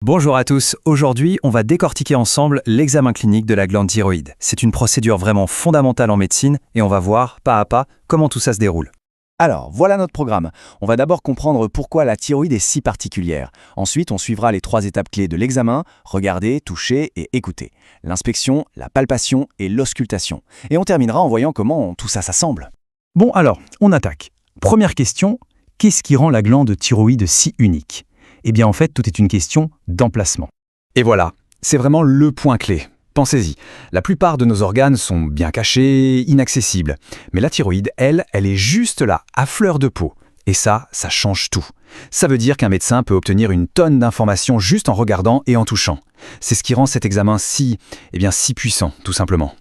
Bonjour à tous, aujourd'hui on va décortiquer ensemble l'examen clinique de la glande thyroïde. C'est une procédure vraiment fondamentale en médecine et on va voir pas à pas comment tout ça se déroule. Alors, voilà notre programme. On va d'abord comprendre pourquoi la thyroïde est si particulière. Ensuite, on suivra les 3 étapes clés de l'examen, regarder, toucher et écouter. L'inspection, la palpation et l'auscultation. Et on terminera en voyant comment tout ça s'assemble. Bon alors, on attaque. Première question, qu'est-ce qui rend la glande thyroïde si unique? Eh bien en fait, tout est une question d'emplacement. Et voilà, c'est vraiment le point clé. Pensez-y, la plupart de nos organes sont bien cachés, inaccessibles. Mais la thyroïde, elle est juste là, à fleur de peau. Et ça change tout. Ça veut dire qu'un médecin peut obtenir une tonne d'informations juste en regardant et en touchant. C'est ce qui rend cet examen si puissant, tout simplement.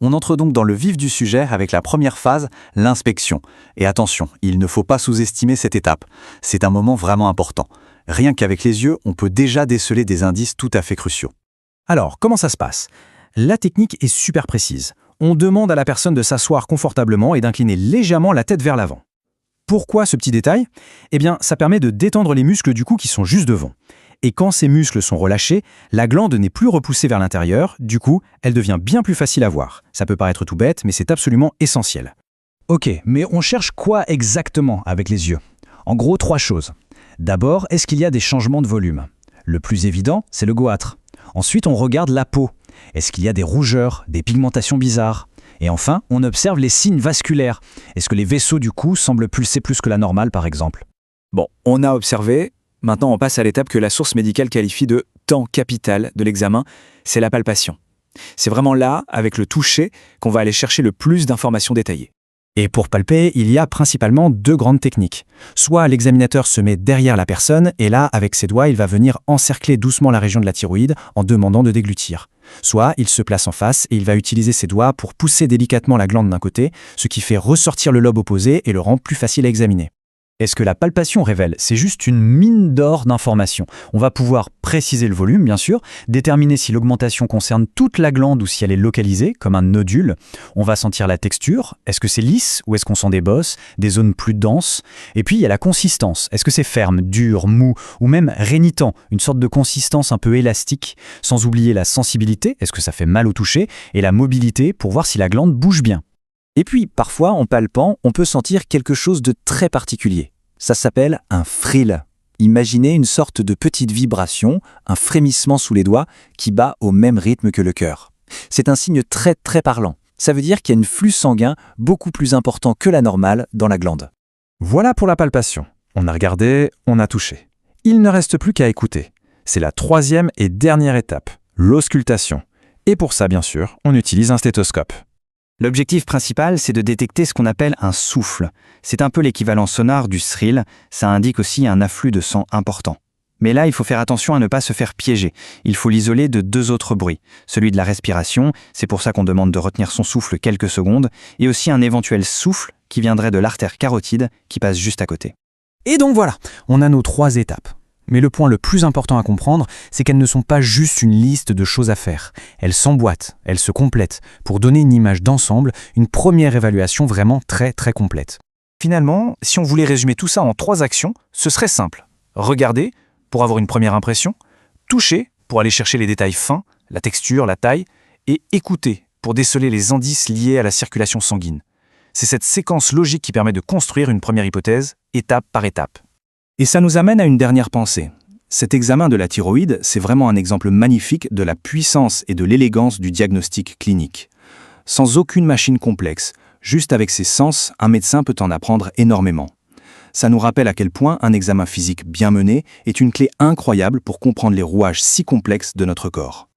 On entre donc dans le vif du sujet avec la première phase, l'inspection. Et attention, il ne faut pas sous-estimer cette étape. C'est un moment vraiment important. Rien qu'avec les yeux, on peut déjà déceler des indices tout à fait cruciaux. Alors, comment ça se passe? La technique est super précise. On demande à la personne de s'asseoir confortablement et d'incliner légèrement la tête vers l'avant. Pourquoi ce petit détail? Eh bien, ça permet de détendre les muscles du cou qui sont juste devant. Et quand ces muscles sont relâchés, la glande n'est plus repoussée vers l'intérieur, du coup, elle devient bien plus facile à voir. Ça peut paraître tout bête, mais c'est absolument essentiel. Ok, mais on cherche quoi exactement avec les yeux? En gros, 3 choses. D'abord, est-ce qu'il y a des changements de volume? Le plus évident, c'est le goître. Ensuite, on regarde la peau. Est-ce qu'il y a des rougeurs, des pigmentations bizarres? Et enfin, on observe les signes vasculaires. Est-ce que les vaisseaux du cou semblent pulser plus que la normale, par exemple? Bon, on a observé. Maintenant, on passe à l'étape que la source médicale qualifie de temps capital de l'examen, c'est la palpation. C'est vraiment là, avec le toucher, qu'on va aller chercher le plus d'informations détaillées. Et pour palper, il y a principalement 2 grandes techniques. Soit l'examinateur se met derrière la personne, et là, avec ses doigts, il va venir encercler doucement la région de la thyroïde en demandant de déglutir. Soit il se place en face et il va utiliser ses doigts pour pousser délicatement la glande d'un côté, ce qui fait ressortir le lobe opposé et le rend plus facile à examiner. Et ce que la palpation révèle, c'est juste une mine d'or d'informations. On va pouvoir préciser le volume, bien sûr, déterminer si l'augmentation concerne toute la glande ou si elle est localisée, comme un nodule. On va sentir la texture. Est-ce que c'est lisse ou est-ce qu'on sent des bosses, des zones plus denses? Et puis, il y a la consistance. Est-ce que c'est ferme, dur, mou ou même rénitant, une sorte de consistance un peu élastique? Sans oublier la sensibilité, est-ce que ça fait mal au toucher? Et la mobilité pour voir si la glande bouge bien. Et puis, parfois, en palpant, on peut sentir quelque chose de très particulier. Ça s'appelle un frill. Imaginez une sorte de petite vibration, un frémissement sous les doigts qui bat au même rythme que le cœur. C'est un signe très très parlant. Ça veut dire qu'il y a un flux sanguin beaucoup plus important que la normale dans la glande. Voilà pour la palpation. On a regardé, on a touché. Il ne reste plus qu'à écouter. C'est la 3e et dernière étape, l'auscultation. Et pour ça, bien sûr, on utilise un stéthoscope. L'objectif principal, c'est de détecter ce qu'on appelle un souffle. C'est un peu l'équivalent sonore du thrill, ça indique aussi un afflux de sang important. Mais là, il faut faire attention à ne pas se faire piéger. Il faut l'isoler de 2 autres bruits. Celui de la respiration, c'est pour ça qu'on demande de retenir son souffle quelques secondes, et aussi un éventuel souffle qui viendrait de l'artère carotide qui passe juste à côté. Et donc voilà, on a nos 3 étapes. Mais le point le plus important à comprendre, c'est qu'elles ne sont pas juste une liste de choses à faire. Elles s'emboîtent, elles se complètent, pour donner une image d'ensemble, une première évaluation vraiment très très complète. Finalement, si on voulait résumer tout ça en 3 actions, ce serait simple. Regarder, pour avoir une première impression, toucher, pour aller chercher les détails fins, la texture, la taille, et écouter, pour déceler les indices liés à la circulation sanguine. C'est cette séquence logique qui permet de construire une première hypothèse, étape par étape. Et ça nous amène à une dernière pensée. Cet examen de la thyroïde, c'est vraiment un exemple magnifique de la puissance et de l'élégance du diagnostic clinique. Sans aucune machine complexe, juste avec ses sens, un médecin peut en apprendre énormément. Ça nous rappelle à quel point un examen physique bien mené est une clé incroyable pour comprendre les rouages si complexes de notre corps.